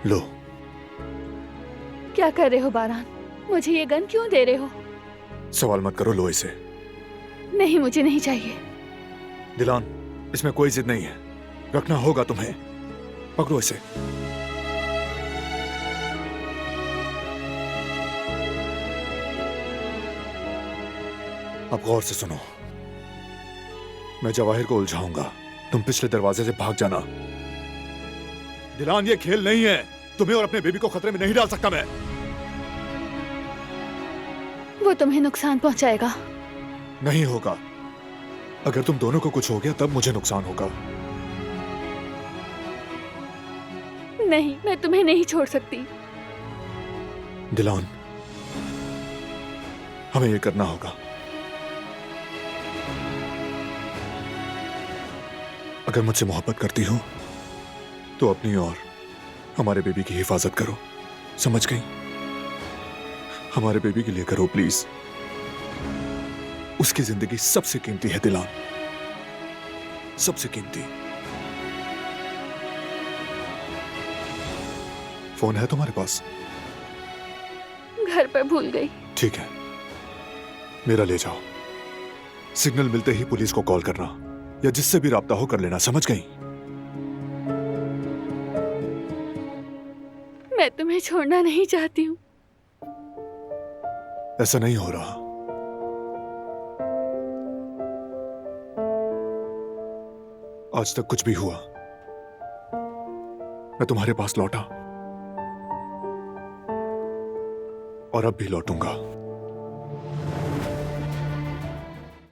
लो। क्या कर रहे हो बारान? मुझे ये गन क्यों दे रहे हो? सवाल मत करो, लो इसे। नहीं, मुझे नहीं चाहिए। दिलान, इसमें कोई जिद नहीं है, रखना होगा तुम्हें। पकड़ो इसे। अब गौर से सुनो, मैं जवाहिर को उलझाऊंगा, तुम पिछले दरवाजे से भाग जाना। दिलान, ये खेल नहीं है, तुम्हें और अपने बेबी को खतरे में नहीं डाल सकता मैं। वो तुम्हें नुकसान पहुंचाएगा। नहीं होगा। अगर तुम दोनों को कुछ हो गया तब मुझे नुकसान होगा। नहीं, मैं तुम्हें नहीं छोड़ सकती। दिलान, हमें ये करना होगा। अगर मुझसे मोहब्बत करती हो तो अपनी और हमारे बेबी की हिफाजत करो, समझ गई? हमारे बेबी के लिए करो प्लीज। उसकी जिंदगी सबसे कीमती है दिलान, सबसे कीमती। फोन है तुम्हारे पास? घर पर भूल गई। ठीक है, मेरा ले जाओ। सिग्नल मिलते ही पुलिस को कॉल करना या जिससे भी राब्ता हो कर लेना, समझ गई? मैं तुम्हें छोड़ना नहीं चाहती हूँ। ऐसा नहीं हो रहा। आज तक कुछ भी हुआ, मैं तुम्हारे पास लौटा और अब भी लौटूंगा।